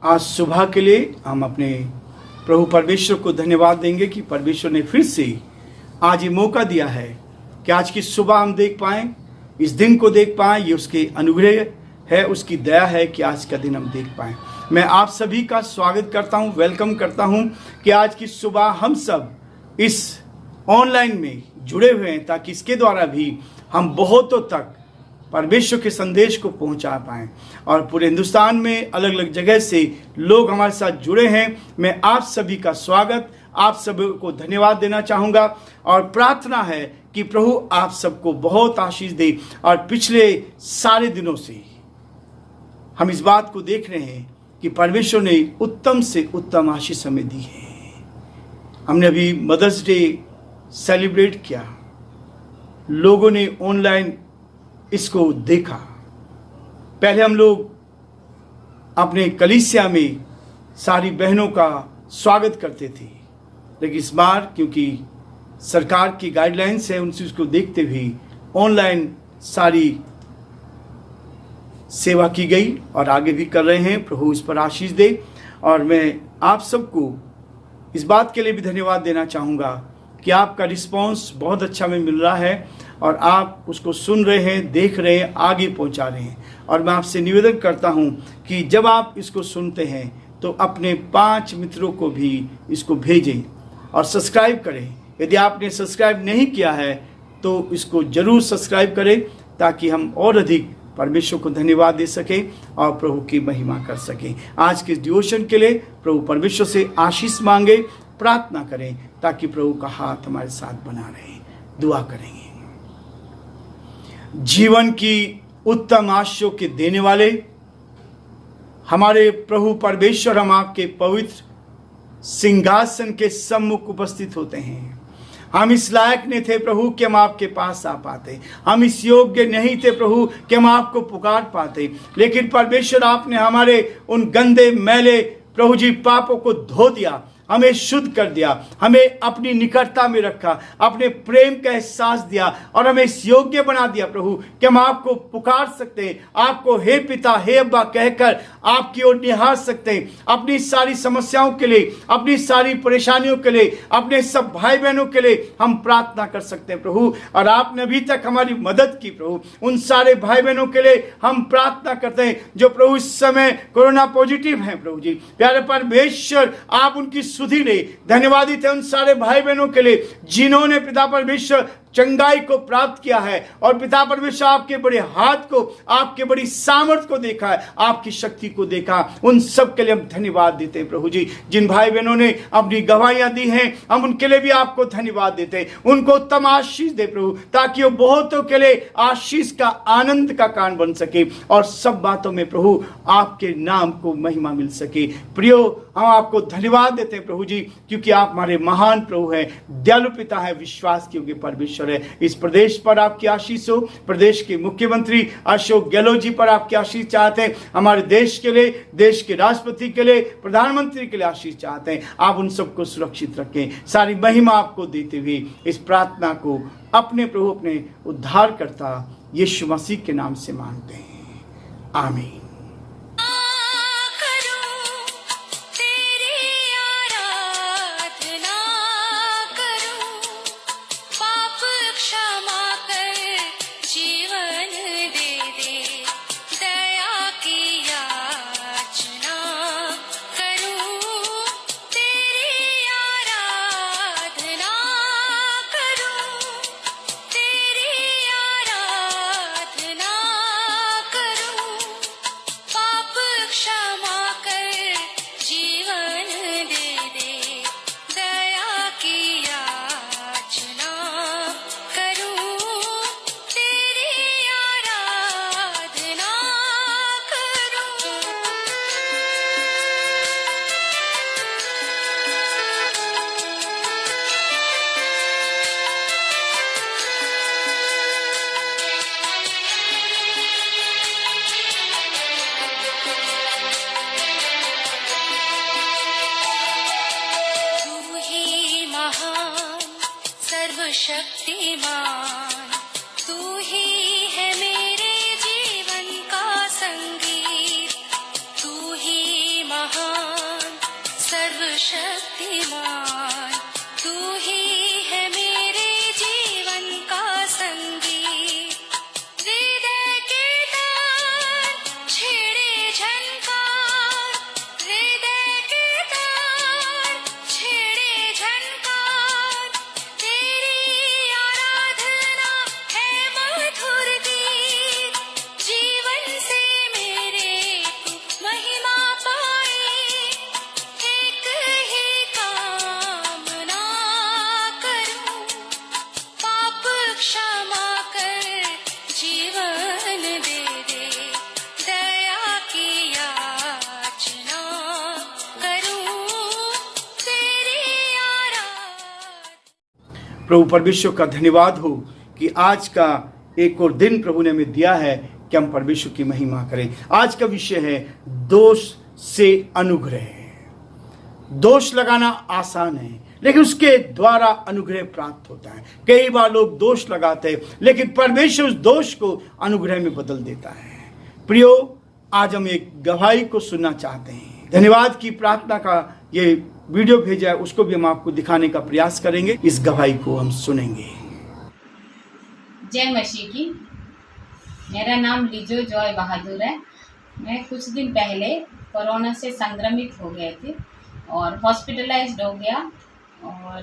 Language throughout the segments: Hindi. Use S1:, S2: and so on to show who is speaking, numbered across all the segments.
S1: आज सुबह के लिए हम अपने प्रभु परमेश्वर को धन्यवाद देंगे कि परमेश्वर ने फिर से आज ये मौका दिया है कि आज की सुबह हम देख पाएं, इस दिन को देख पाएं। ये उसके अनुग्रह है, उसकी दया है कि आज का दिन हम देख पाएं। मैं आप सभी का स्वागत करता हूं, वेलकम करता हूं कि आज की सुबह हम सब इस ऑनलाइन में जुड़े हुए हैं ताकि इसके द्वारा भी हम बहुतों तक परमेश्वर के संदेश को पहुंचा पाएं। और पूरे हिंदुस्तान में अलग अलग जगह से लोग हमारे साथ जुड़े हैं। मैं आप सभी का स्वागत, आप सभी को धन्यवाद देना चाहूँगा और प्रार्थना है कि प्रभु आप सबको बहुत आशीष दे। और पिछले सारे दिनों से हम इस बात को देख रहे हैं कि परमेश्वर ने उत्तम से उत्तम आशीष हमें दी है। हमने अभी मदर्स डे सेलिब्रेट किया, लोगों ने ऑनलाइन इसको देखा। पहले हम लोग अपने कलीसिया में सारी बहनों का स्वागत करते थे, लेकिन इस बार क्योंकि सरकार की गाइडलाइंस है, उनसे उसको देखते हुए ऑनलाइन सारी सेवा की गई और आगे भी कर रहे हैं। प्रभु इस पर आशीष दे। और मैं आप सबको इस बात के लिए भी धन्यवाद देना चाहूँगा कि आपका रिस्पांस बहुत अच्छा में मिल रहा है और आप उसको सुन रहे हैं, देख रहे हैं, आगे पहुंचा रहे हैं। और मैं आपसे निवेदन करता हूं कि जब आप इसको सुनते हैं तो अपने 5 मित्रों को भी इसको भेजें और सब्सक्राइब करें। यदि आपने सब्सक्राइब नहीं किया है तो इसको जरूर सब्सक्राइब करें ताकि हम और अधिक परमेश्वर को धन्यवाद दे सकें और प्रभु की महिमा कर सकें। आज के डिवोशन के लिए प्रभु परमेश्वर से आशीष मांगे, प्रार्थना करें ताकि प्रभु का हाथ हमारे साथ बना रहे। दुआ करेंगे। जीवन की उत्तम आशीषों के देने वाले हमारे प्रभु परमेश्वर, हम आपके पवित्र सिंहासन के सम्मुख उपस्थित होते हैं। हम इस लायक नहीं थे प्रभु कि हम आपके पास आ पाते, हम इस योग्य नहीं थे प्रभु कि हम आपको पुकार पाते, लेकिन परमेश्वर आपने हमारे उन गंदे मैले प्रभु जी पापों को धो दिया, हमें शुद्ध कर दिया, हमें अपनी निकटता में रखा, अपने प्रेम का एहसास दिया और हमें इस योग्य बना दिया प्रभु कि हम आपको पुकार सकते हैं, आपको हे पिता हे अब्बा कहकर आपकी ओर निहार सकते हैं। अपनी सारी समस्याओं के लिए, अपनी सारी परेशानियों के लिए, अपने सब भाई बहनों के लिए हम प्रार्थना कर सकते हैं प्रभु। और आपने अभी तक हमारी मदद की प्रभु। उन सारे भाई बहनों के लिए हम प्रार्थना करते हैं जो प्रभु इस समय कोरोना पॉजिटिव हैं प्रभु जी। प्यारे परमेश्वर, आप उनकी सुधि ने धन्यवादित है उन सारे भाई बहनों के लिए जिन्होंने पिता परमेश्वर चंगाई को प्राप्त किया है और पिता परमेश्वर आपके बड़े हाथ को, आपके बड़ी सामर्थ को देखा है, आपकी शक्ति को देखा। उन सब के लिए हम धन्यवाद देते हैं प्रभु जी। जिन भाई बहनों ने अपनी गवाहियां दी हैं, हम उनके लिए भी आपको धन्यवाद देते हैं। उनको उत्तम आशीष दे प्रभु ताकि वो बहुतों के लिए आशीष का, आनंद का कारण बन सके और सब बातों में प्रभु आपके नाम को महिमा मिल सके। प्रियो, हम आपको धन्यवाद देते हैं प्रभु जी, क्योंकि आप हमारे महान प्रभु हैं, दयालु पिता है, विश्वास योग्य परमेश्वर है। इस प्रदेश पर आपकी आशीष हो। प्रदेश के मुख्यमंत्री अशोक गहलोत जी पर आपकी आशीष चाहते हैं। हमारे देश के लिए, देश के राष्ट्रपति के लिए, प्रधानमंत्री के लिए आशीष चाहते हैं। आप उन सबको सुरक्षित रखें। सारी महिमा आपको देते हुए इस प्रार्थना को अपने प्रभु, अपने उद्धारकर्ता यीशु मसीह के नाम से मांगते हैं। आमीन।
S2: शक्तिमान तू ही है मेरे जीवन का संगीत, तू ही महान सर्वशक्तिमान, तू ही है मेरे जीवन का संगीत। हृदय के तार छेड़े झनकार, हृदय के तार छेड़े झनकार, तेरी आराधना है मधुर गीत। जीवन से मेरे तू महिमा पाए, एक ही कामना करूं, पाप क्षमा कर जीवन दे दे, दया की याचना करूं, तेरी आराधना।
S1: प्रभु परमेश्वर का धन्यवाद हो कि आज का एक और दिन प्रभु ने हमें दिया है कि हम परमेश्वर की महिमा करें। आज का विषय है दोष से अनुग्रह। दोष लगाना आसान है, लेकिन उसके द्वारा अनुग्रह प्राप्त होता है। कई बार लोग दोष लगाते हैं, लेकिन परमेश्वर उस दोष को अनुग्रह में बदल देता है। प्रियो, आज हम एक गवाही को सुनना चाहते हैं। धन्यवाद की प्रार्थना का ये वीडियो भेजा है, उसको भी हम आपको दिखाने का प्रयास करेंगे। इस गवाही को हम सुनेंगे।
S3: जय मसीह की। मेरा नाम लिजो जॉय बहादुर है। मैं कुछ दिन पहले कोरोना से संक्रमित हो गए थे और हॉस्पिटलाइज्ड हो गया और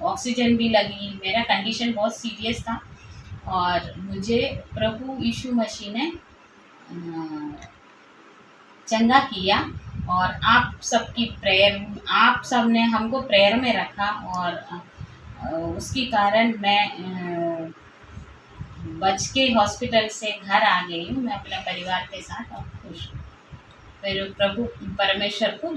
S3: ऑक्सीजन भी लगी। मेरा कंडीशन बहुत सीरियस था और मुझे प्रभु यीशु मसीह ने चंगा किया और आप सबकी प्रेयर, आप सब ने हमको प्रेयर में रखा और उसके कारण मैं बच के हॉस्पिटल से घर आ गई हूँ। मैं अपने परिवार के साथ और खुश हूँ। फिर प्रभु परमेश्वर को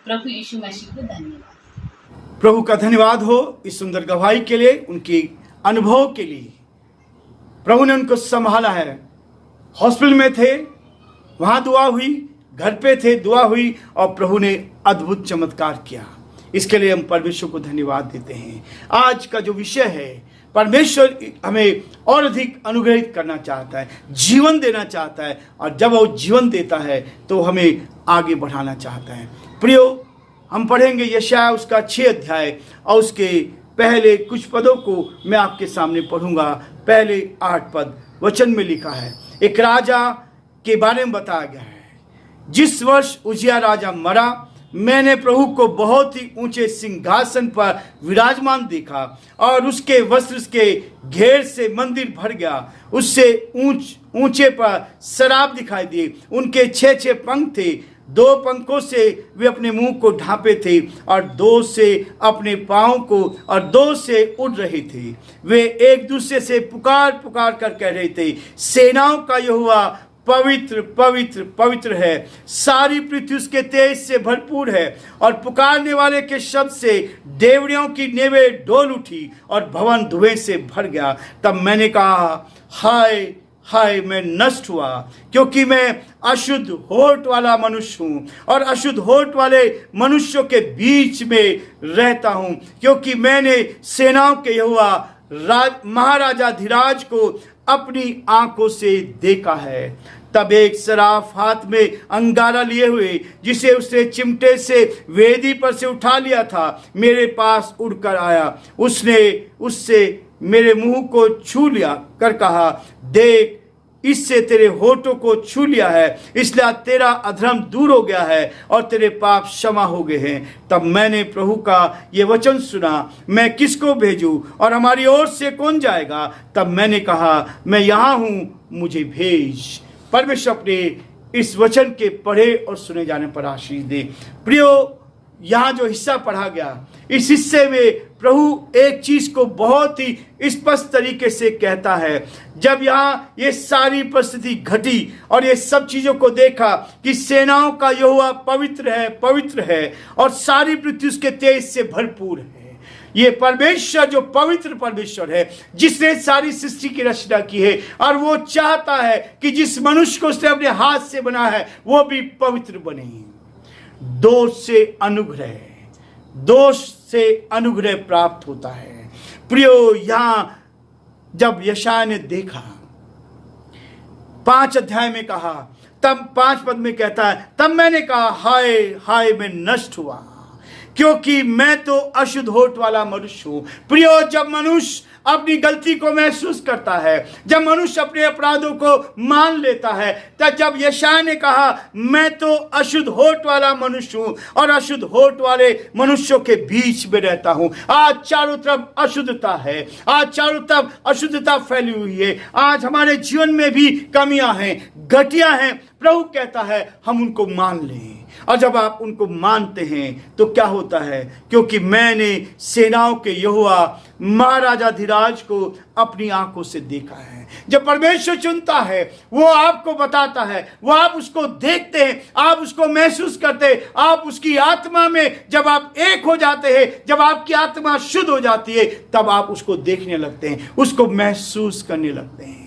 S3: प्रभु यीशु मसीह को धन्यवाद।
S1: प्रभु का धन्यवाद हो इस सुंदर गवाही के लिए, उनके अनुभव के लिए। प्रभु ने उनको संभाला है। हॉस्पिटल में थे, वहाँ दुआ हुई, घर पे थे, दुआ हुई और प्रभु ने अद्भुत चमत्कार किया। इसके लिए हम परमेश्वर को धन्यवाद देते हैं। आज का जो विषय है, परमेश्वर हमें और अधिक अनुग्रहित करना चाहता है, जीवन देना चाहता है, और जब वो जीवन देता है तो हमें आगे बढ़ाना चाहता है। प्रियो, हम पढ़ेंगे यशायाह उसका 6 अध्याय और उसके पहले कुछ पदों को मैं आपके सामने पढ़ूंगा। पहले 8 पद वचन में लिखा है। एक राजा के बारे में बताया गया है। जिस वर्ष उजिया राजा मरा, मैंने प्रभु को बहुत ही ऊंचे सिंहासन पर विराजमान देखा और उसके वस्त्र के घेर से मंदिर भर गया। उससे ऊंचे पर शराब दिखाई दिए। उनके 6 पंख थे। 2 पंखों से वे अपने मुंह को ढांपे थे और 2 से अपने पाँव को और 2 से उड़ रहे थे। वे एक दूसरे से पुकार पुकार कर कह रहे थे, सेनाओं का यहोवा पवित्र पवित्र पवित्र है, सारी पृथ्वी उसके तेज से भरपूर है। और पुकारने वाले के शब्द से देवड़ियों की नेवें डोल उठी और भवन धुएं से भर गया। तब मैंने कहा, हाय हाय, मैं नष्ट हुआ, क्योंकि मैं अशुद्ध होठ वाला मनुष्य हूँ और अशुद्ध होठ वाले मनुष्यों के बीच में रहता हूँ, क्योंकि मैंने सेनाओं के यहोवा महाराजा धीराज को अपनी आंखों से देखा है। तब एक सराफ हाथ में अंगारा लिए हुए, जिसे उसने चिमटे से वेदी पर से उठा लिया था, मेरे पास उड़कर आया। उसने उससे मेरे मुंह को छू लिया कर कहा, देख, इससे तेरे होठों को छू लिया है, इसलिए तेरा अधर्म दूर हो गया है और तेरे पाप क्षमा हो गए हैं। तब मैंने प्रभु का ये वचन सुना, मैं किसको भेजूं और हमारी ओर से कौन जाएगा? तब मैंने कहा, मैं यहाँ हूँ, मुझे भेज। परमेश्वर अपने इस वचन के पढ़े और सुने जाने पर आशीष दे। प्रियो, यहाँ जो हिस्सा पढ़ा गया, इस हिस्से में प्रभु एक चीज को बहुत ही स्पष्ट तरीके से कहता है। जब यहाँ ये सारी परिस्थिति घटी और ये सब चीजों को देखा कि सेनाओं का यहोवा पवित्र है और सारी पृथ्वी उसके तेज से भरपूर है। ये परमेश्वर जो पवित्र परमेश्वर है, जिसने सारी सृष्टि की रचना की है, और वो चाहता है कि जिस मनुष्य को उसने अपने हाथ से बना है वो भी पवित्र बने। दोष से अनुग्रह प्राप्त होता है। प्रियो, यहां जब यशायाह ने देखा, 5 अध्याय में कहा, तब 5 पद में कहता है, तब मैंने कहा हाय हाय मैं नष्ट हुआ, क्योंकि मैं तो अशुद्ध होठ वाला मनुष्य हूं। प्रियो, जब मनुष्य अपनी गलती को महसूस करता है, जब मनुष्य अपने अपराधों को मान लेता है, तब जब यशायाह ने कहा मैं तो अशुद्ध होठ वाला मनुष्य हूं और अशुद्ध होठ वाले मनुष्यों के बीच में रहता हूं। आज चारों तरफ अशुद्धता है, आज चारों तरफ अशुद्धता फैली हुई है, आज हमारे जीवन में भी कमियां हैं, घटिया हैं। प्रभु कहता है हम उनको मान लें, और जब आप उनको मानते हैं तो क्या होता है, क्योंकि मैंने सेनाओं के यहोवा महाराजा धीराज को अपनी आंखों से देखा है। जब परमेश्वर चुनता है, वो आपको बताता है, वो आप उसको देखते हैं, आप उसको महसूस करते हैं, आप उसकी आत्मा में जब आप एक हो जाते हैं, जब आपकी आत्मा शुद्ध हो जाती है, तब आप उसको देखने लगते हैं, उसको महसूस करने लगते हैं।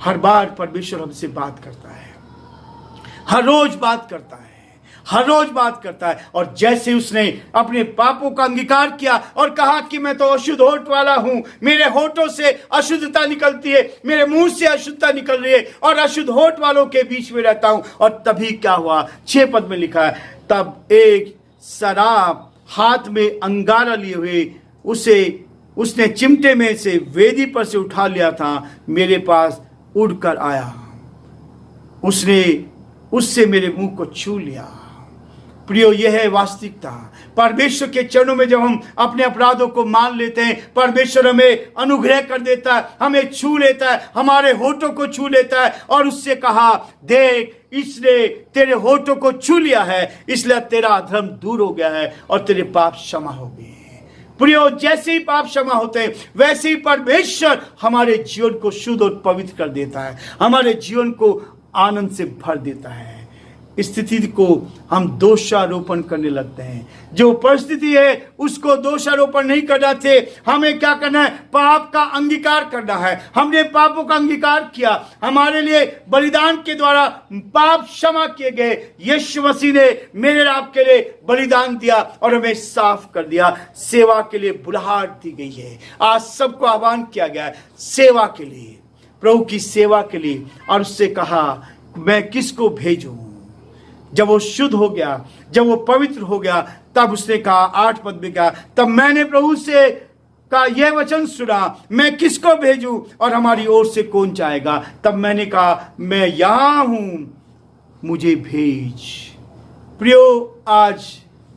S1: हर बार परमेश्वर हमसे बात करता है, हर रोज बात करता है, हर रोज बात करता है। और जैसे उसने अपने पापों का अंगीकार किया और कहा कि मैं तो अशुद्ध होठ वाला हूं, मेरे होठों से अशुद्धता निकलती है, मेरे मुंह से अशुद्धता निकल रही है और अशुद्ध होठ वालों के बीच में रहता हूं। और तभी क्या हुआ, 6 पद में लिखा है, तब एक शराब हाथ में अंगारा लिए हुए उसने चिमटे में से वेदी पर से उठा लिया था, मेरे पास उड़कर आया, उससे मेरे मुंह को छू लिया। प्रियो, यह है वास्तविकता। परमेश्वर के चरणों में जब हम अपने अपराधों को मान लेते हैं, परमेश्वर हमें अनुग्रह कर देता है, हमें छू लेता है, हमारे होठों को छू लेता है और उससे कहा, देख इसने तेरे होठों को छू लिया है, इसलिए तेरा अधर्म दूर हो गया है और तेरे पाप क्षमा हो गए। प्रियो, जैसे ही पाप क्षमा होते हैं, वैसे ही परमेश्वर हमारे जीवन को शुद्ध और पवित्र कर देता है, हमारे जीवन को आनंद से भर देता है। स्थिति को हम दोषारोपण करने लगते हैं, जो परिस्थिति है उसको दोषारोपण नहीं करना चाहिए। हमें क्या करना है, पाप का अंगीकार करना है। हमने पापों का अंगीकार किया, हमारे लिए बलिदान के द्वारा पाप क्षमा किए गए। यीशु मसीह ने मेरे आपके लिए बलिदान दिया और हमें साफ कर दिया। सेवा के लिए बुलाहट दी गई है, आज सबको आह्वान किया गया है सेवा के लिए, प्रभु की सेवा के लिए। और उससे कहा मैं किसको भेजूं। जब वो शुद्ध हो गया, जब वो पवित्र हो गया, तब उसने कहा 8 पद में कहा, तब मैंने प्रभु से का यह वचन सुना, मैं किसको भेजूं और हमारी ओर से कौन जाएगा। तब मैंने कहा मैं यहां हूं, मुझे भेज। प्रियो, आज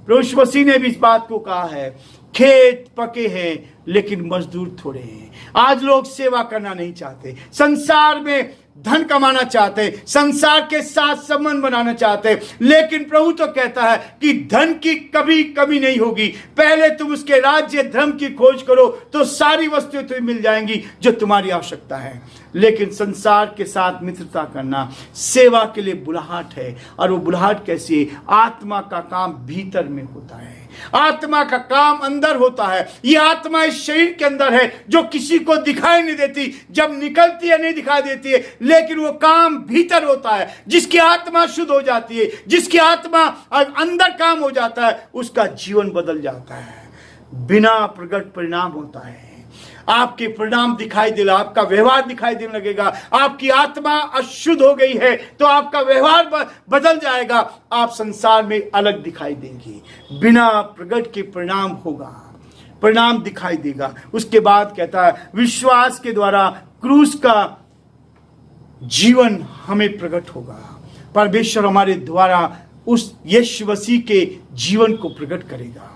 S1: प्रभु मसीह ने भी इस बात को कहा है, खेत पके हैं लेकिन मजदूर थोड़े हैं। आज लोग सेवा करना नहीं चाहते, संसार में धन कमाना चाहते, संसार के साथ संबंध बनाना चाहते, लेकिन प्रभु तो कहता है कि धन की कभी कमी नहीं होगी। पहले तुम उसके राज्य धर्म की खोज करो तो सारी वस्तुएं तुम्हें मिल जाएंगी जो तुम्हारी आवश्यकता है। लेकिन संसार के साथ मित्रता करना सेवा के लिए बुलाहट है, और वो बुलाहट कैसी है, आत्मा का काम भीतर में होता है, आत्मा का काम अंदर होता है। ये आत्मा इस शरीर के अंदर है जो किसी को दिखाई नहीं देती, जब निकलती है नहीं दिखाई देती है, लेकिन वो काम भीतर होता है। जिसकी आत्मा शुद्ध हो जाती है, जिसकी आत्मा अंदर काम हो जाता है, उसका जीवन बदल जाता है, बिना प्रकट परिणाम होता है। आपके परिणाम दिखाई देगा, आपका व्यवहार दिखाई देने लगेगा। आपकी आत्मा अशुद्ध हो गई है तो आपका व्यवहार बदल जाएगा, आप संसार में अलग दिखाई देंगे। बिना प्रकट के परिणाम होगा, परिणाम दिखाई देगा। उसके बाद कहता है विश्वास के द्वारा क्रूस का जीवन हमें प्रकट होगा। परमेश्वर हमारे द्वारा उस यीशु मसीह के जीवन को प्रकट करेगा,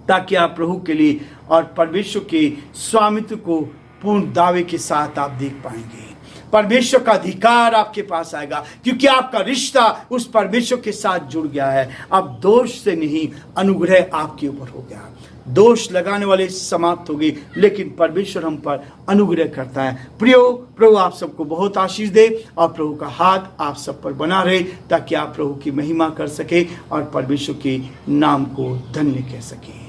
S1: ताकि आप प्रभु के लिए और परमेश्वर के स्वामित्व को पूर्ण दावे के साथ आप देख पाएंगे। परमेश्वर का अधिकार आपके पास आएगा, क्योंकि आपका रिश्ता उस परमेश्वर के साथ जुड़ गया है। अब दोष से नहीं, अनुग्रह आपके ऊपर हो गया। दोष लगाने वाले समाप्त हो गए, लेकिन परमेश्वर हम पर अनुग्रह करता है। प्रियो, प्रभु आप सबको बहुत आशीष दे और प्रभु का हाथ आप सब पर बना रहे, ताकि आप प्रभु की महिमा कर सके और परमेश्वर के नाम को धन्य कह सके।